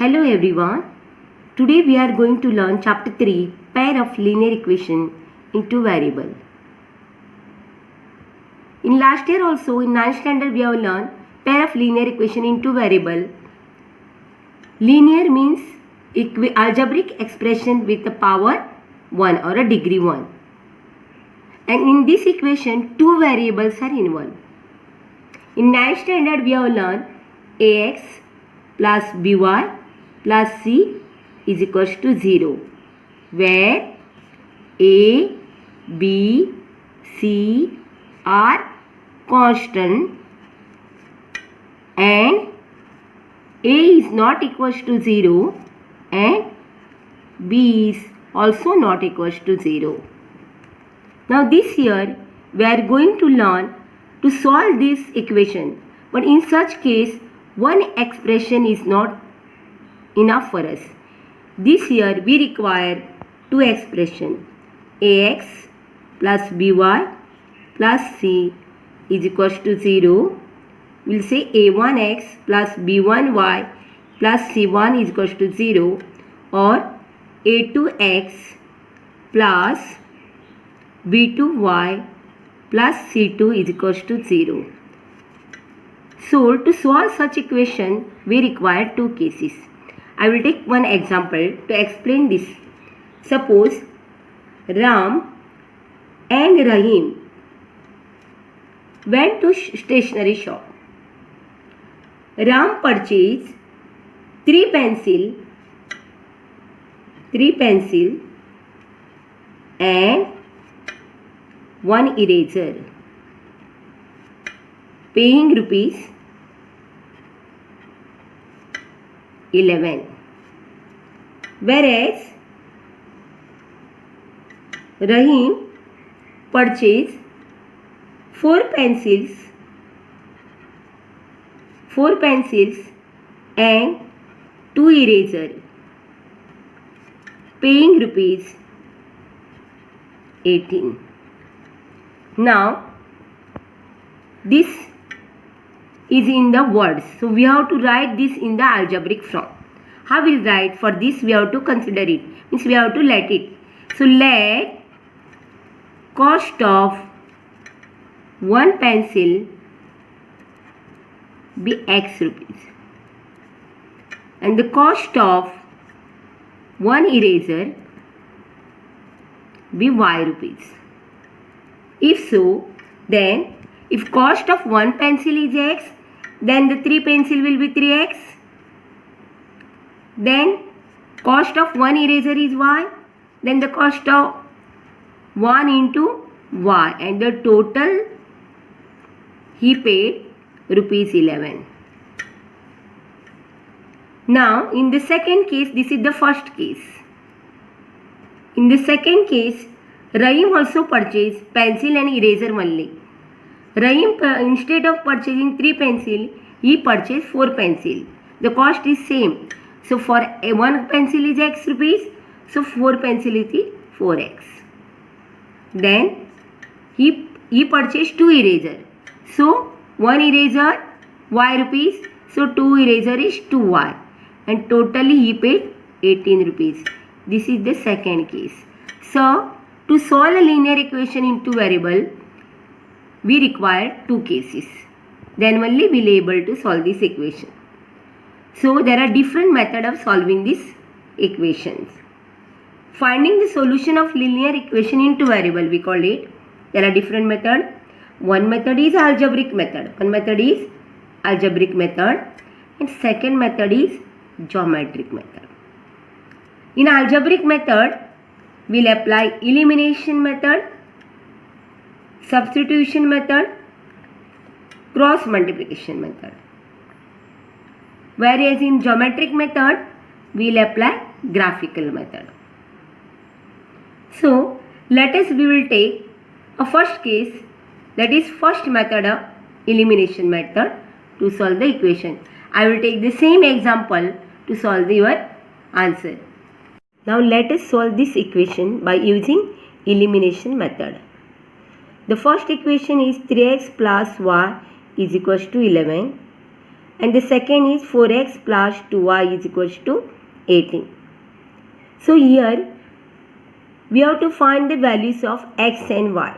Hello everyone. Today we are going to learn chapter 3 pair of linear equation in two variable. In last year also in 9th standard we have learned pair of linear equation in two variable. Linear means algebraic expression with a power 1 or a degree 1. And in this equation two variables are involved. In 9th standard we have learned ax plus by plus c is equals to 0, where a, b, c are constant and a is not equals to 0 and b is also not equals to 0. Now this year we are going to learn to solve this equation, but in such case one expression is not enough for us. This year we require two expressions, ax plus by plus c is equals to 0. We will say a1x plus b1y plus c1 is equals to 0, or a2x plus b2y plus c2 is equals to 0. So to solve such equation we require two cases. I will take one example to explain this. Suppose Ram and Rahim went to stationery shop. Ram purchased three pencil and one eraser, paying rupees 11. Whereas Rahim purchased four pencils and two eraser, paying rupees 18. Now this is in the words, so we have to write this in the algebraic form. How will write? For this we have to consider it, means we have to let it. So let cost of one pencil be x rupees and the cost of one eraser be y rupees. If so, then if cost of one pencil is x, then the three pencil will be 3x. Then cost of one eraser is y. Then the cost of 1 into y, and the total he paid rupees 11. Now in the second case, this is the first case. In the second case, Rahim also purchased pencil and eraser only. Rahim, instead of purchasing 3 pencil, he purchased 4 pencil. The cost is same. So for one pencil is x rupees, so 4 pencil is 4x. Then he purchased 2 eraser. So one eraser y rupees, so 2 eraser is 2y, and totally he paid 18 rupees. This is the second case. So to solve a linear equation in two variable, we require two cases. Then only we will be able to solve this equation. So there are different methods of solving these equations. Finding the solution of linear equation in two variable, we call it. There are different methods. One method is algebraic method. And second method is geometric method. In algebraic method, we will apply elimination method, substitution method, cross multiplication method. Whereas in geometric method, we will apply graphical method. So we will take a first case, that is first method of elimination method, to solve the equation. I will take the same example to solve your answer. Now let us solve this equation by using elimination method. The first equation is 3x plus y is equals to 11. and the second is 4x plus 2y is equals to 18. So here we have to find the values of x and y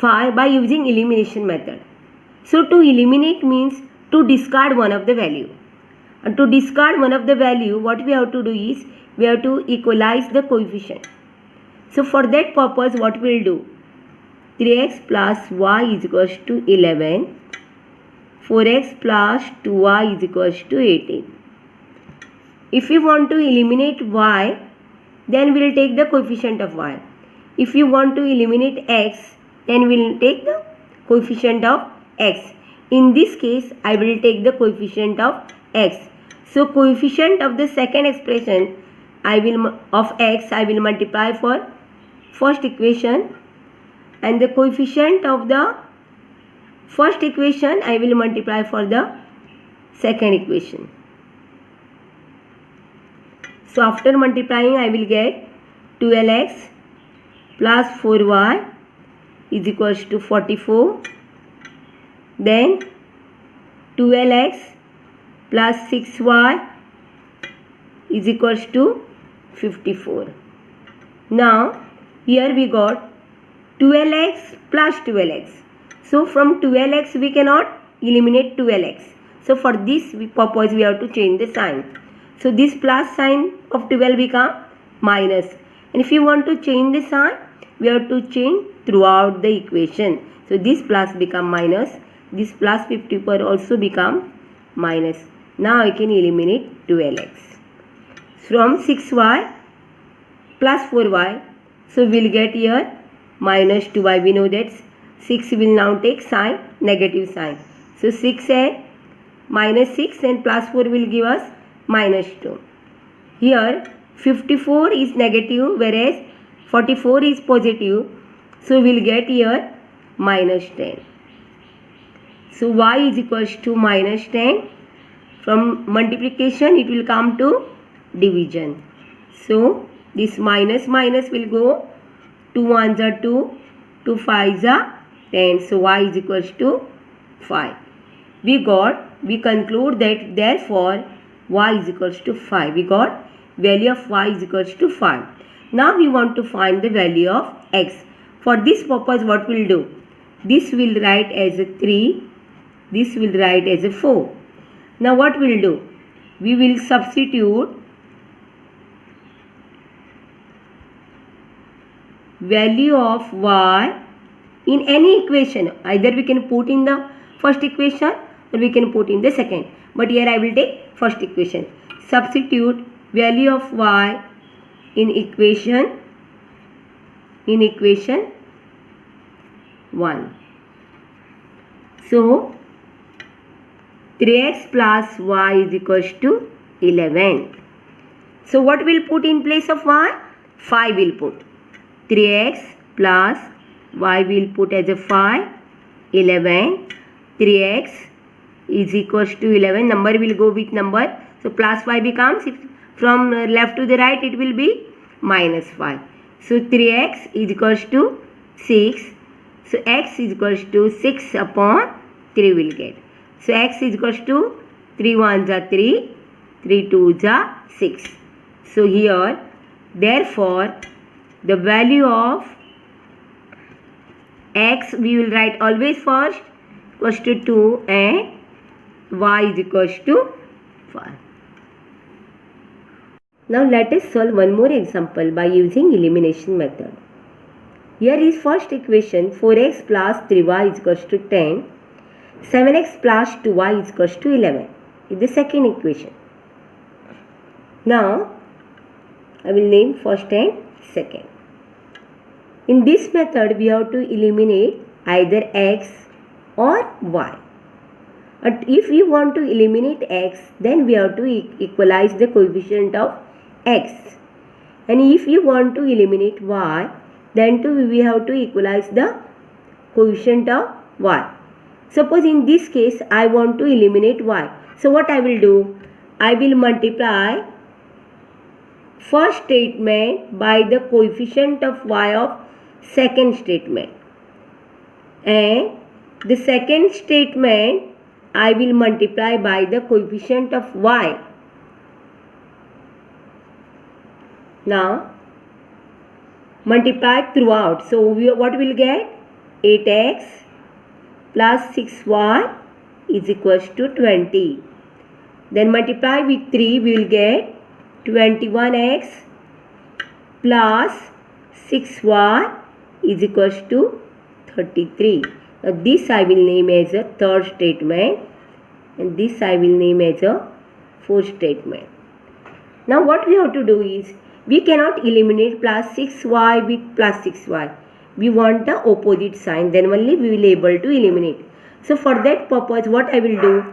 by using elimination method. So to eliminate means to discard one of the value. And to discard one of the value, what we have to do is we have to equalize the coefficient. So for that purpose, what we'll do? 3x plus y is equals to 11. 4x plus 2y is equals to 18. If you want to eliminate y, then we will take the coefficient of y. If you want to eliminate x, then we will take the coefficient of x. In this case, I will take the coefficient of x. So coefficient of the second expression of x I will multiply for first equation, and the coefficient of the first equation I will multiply for the second equation. So after multiplying I will get 12x plus 4y is equals to 44. Then 12x plus 6y is equals to 54. Now here we got 12x plus 12x. So from 12x we cannot eliminate 12x. So for this purpose we have to change the sign. So this plus sign of 12 become minus. And if you want to change the sign, we have to change throughout the equation. So this plus become minus. This plus 54 also become minus. Now I can eliminate 12x. From 6y plus 4y, so we will get here minus 2y. We know that 6 will now take sign, negative sign. So 6 and minus 6 and plus 4 will give us minus 2. Here 54 is negative whereas 44 is positive. So we will get here minus 10. So y is equals to minus 10. From multiplication it will come to division. So this minus will go, 2 1s are 2, 2 5s are 10. So y is equals to 5. We conclude that therefore y is equals to 5. We got value of y is equals to 5. Now we want to find the value of x. For this purpose what we'll do? This will write as a 3. This will write as a 4. Now what we'll do? We will substitute value of y in any equation. Either we can put in the first equation or we can put in the second. But here I will take first equation. Substitute value of y in equation 1. So 3x plus y is equals to 11. So what will put in place of y? 5 will put. 3x plus y will put as a 5. 11. 3x is equals to 11. Number will go with number. So plus y becomes, from left to the right it will be minus 5. So 3x is equals to 6. So x is equals to 6 upon 3 will get. So x is equals to 3 1s are 3, 3 2s are 6. So here therefore the value of x we will write always first equals to 2 and y is equals to 5. Now let us solve one more example by using elimination method. Here is first equation, 4x plus 3y is equals to 10. 7x plus 2y is equals to 11 is the second equation. Now I will name first and second. In this method we have to eliminate either x or y. But if we want to eliminate x, then we have to equalize the coefficient of x. And if you want to eliminate y, then too we have to equalize the coefficient of y. Suppose in this case I want to eliminate y. So what I will do? I will multiply first statement by the coefficient of y of second statement. And the second statement I will multiply by the coefficient of y. Now multiply throughout. So what will get? 8x plus 6y is equals to 20. Then multiply with 3, we will get 21x plus 6y is equals to 33. Now this I will name as a third statement and this I will name as a fourth statement. Now what we have to do is, we cannot eliminate plus 6y with plus 6y. We want the opposite sign, then only we will able to eliminate. So for that purpose what I will do,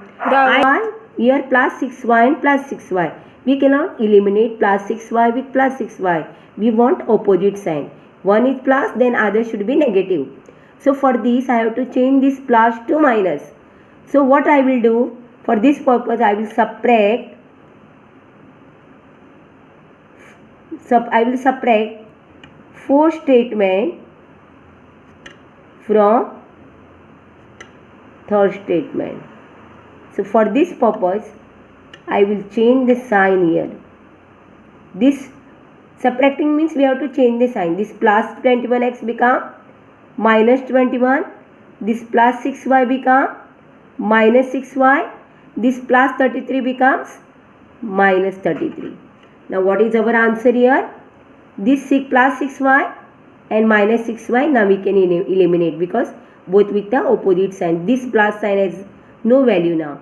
here plus 6y and plus 6y. We cannot eliminate plus 6y with plus 6y. We want opposite sign. One is plus, then other should be negative. So for this I have to change this plus to minus. So what I will do, for this purpose I will subtract 4 statement from third statement. So for this purpose I will change the sign here. This subtracting means we have to change the sign. This plus 21x become minus 21. This plus 6y become minus 6y. This plus 33 becomes minus 33. Now what is our answer here? This plus 6y and minus 6y now we can eliminate because both with the opposite sign. This plus sign has no value now.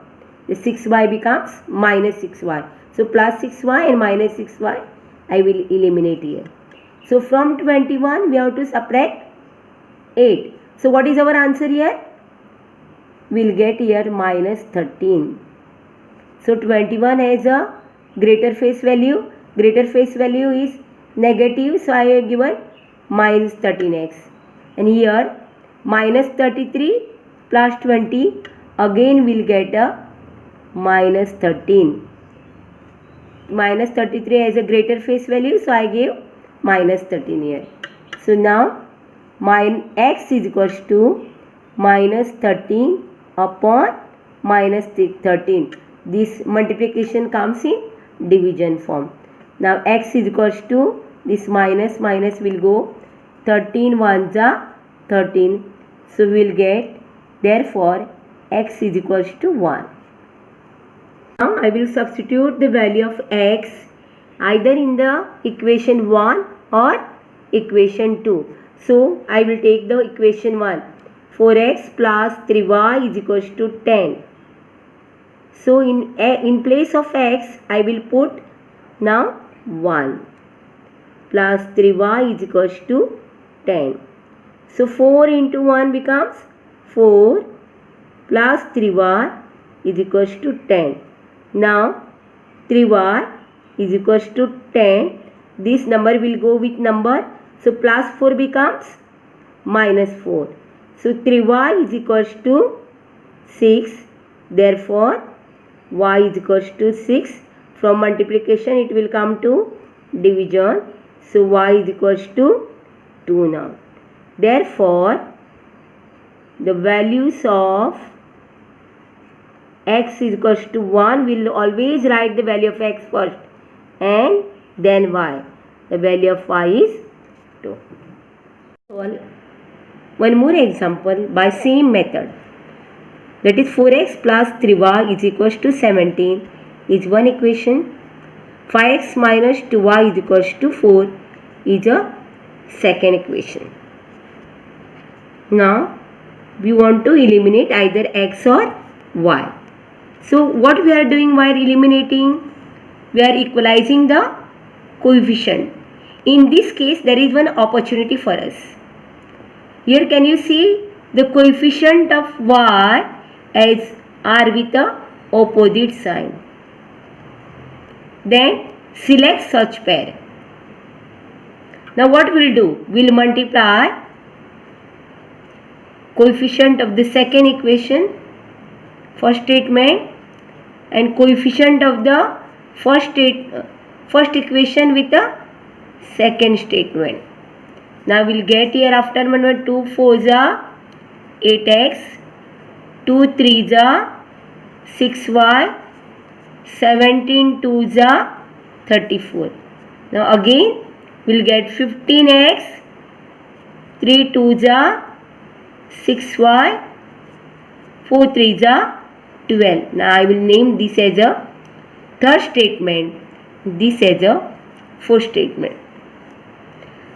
The 6y becomes minus 6y. So plus 6y and minus 6y I will eliminate here. So from 21 we have to subtract 8. So what is our answer here? We will get here minus 13. So 21 has a greater face value. Greater face value is negative, so I have given minus 13x. And here minus 33 plus 20, again we will get a minus 13. Minus 33 has a greater face value, so I gave minus 13 here. So now x is equals to minus 13 upon minus 13. This multiplication comes in division form. Now x is equals to, this minus will go, 13 ones are 13. So we will get, therefore x is equals to 1. Now I will substitute the value of x either in the equation 1 or equation 2. So I will take the equation 1. 4x plus 3y is equals to 10. So in place of x I will put now 1 plus 3y is equals to 10. So 4 into 1 becomes 4 plus 3y is equals to 10. Now 3y is equals to 10. This number will go with number. So plus 4 becomes minus 4. So 3y is equals to 6. Therefore y is equals to 6. From multiplication it will come to division. So y is equals to 2 now. Therefore the values of x is equals to 1, we will always write the value of x first and then y. The value of y is 2. One more example by same method. That is 4x plus 3y is equals to 17 is one equation. 5x minus 2y is equals to 4 is a second equation. Now we want to eliminate either x or y. So what we are doing while eliminating? We are equalizing the coefficient. In this case there is one opportunity for us. Here can you see the coefficient of y as are with a opposite sign. Then select such pair. Now what we will do? We will multiply coefficient of the second equation, first statement, and coefficient of the first equation with the second statement. Now we will get here after 2 4s are 8x 2 3 जा 6y, 17 2 जा 34. Now again we'll get 15x, 3 2 जा 6y, 4 3 जा 12. Now I will name this as a third statement, this as a fourth statement.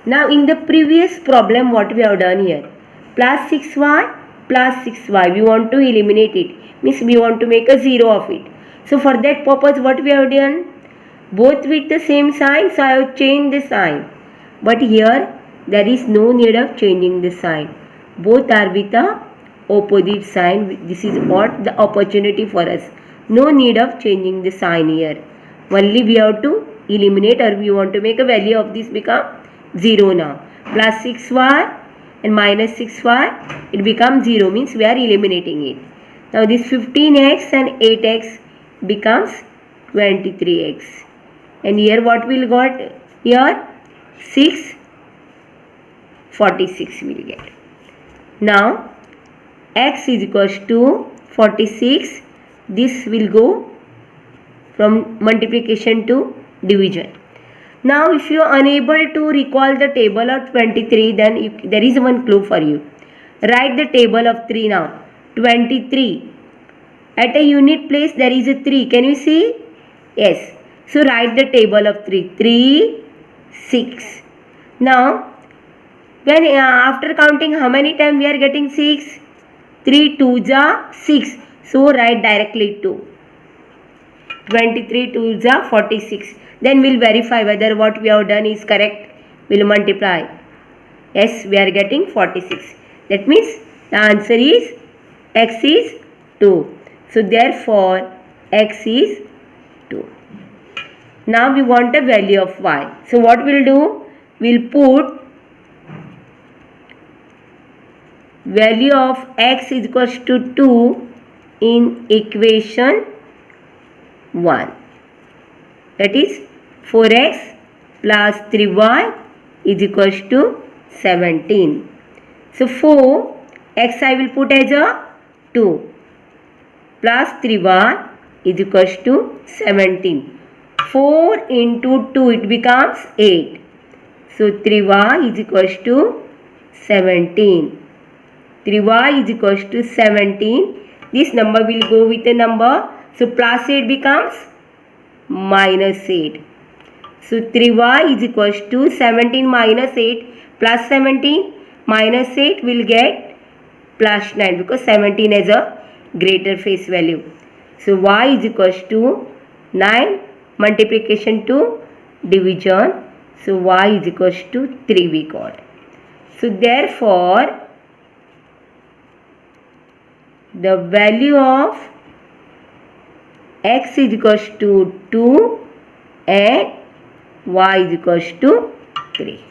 Now in the previous problem what we have done here, plus 6y plus 6y, we want to eliminate it, means we want to make a 0 of it. So for that purpose what we have done, both with the same sign, so I have changed the sign. But here there is no need of changing the sign, both are with the opposite sign. This is what the opportunity for us, no need of changing the sign here. Only we have to eliminate, or we want to make a value of this become 0 now. Plus 6y and minus 6y, it becomes 0, means we are eliminating it. Now this 15x and 8x becomes 23x. And here what will got here? 6 46 will get. Now x is equals to 46. This will go from multiplication to division. Now if you are unable to recall the table of 23, then there is one clue for you. Write the table of 3 now. 23. At a unit place there is a 3. Can you see? Yes. So write the table of 3. 3, 6. Now when after counting how many times we are getting 6? 3 2 ja 6. So write directly 2. 23 2 ja 46. Then we'll verify whether what we have done is correct. We'll multiply. Yes, we are getting 46. That means the answer is x is 2. So therefore x is 2. Now we want a value of y. So what we'll do? We'll put value of x is equals to 2 in equation 1. That is 4x plus 3y is equals to 17. So 4x I will put as a 2 plus 3y is equals to 17. 4 into 2 it becomes 8. So 3y is equals to 17. 3y is equals to 17. This number will go with a number. So plus 8 becomes minus 8. So 3y is equals to 17 minus 8 plus 17 minus 8 will get plus 9, because 17 has a greater face value. So y is equals to 9 multiplication to division. So y is equals to 3 we got. So therefore the value of x is equals to 2 and y is equals to 3.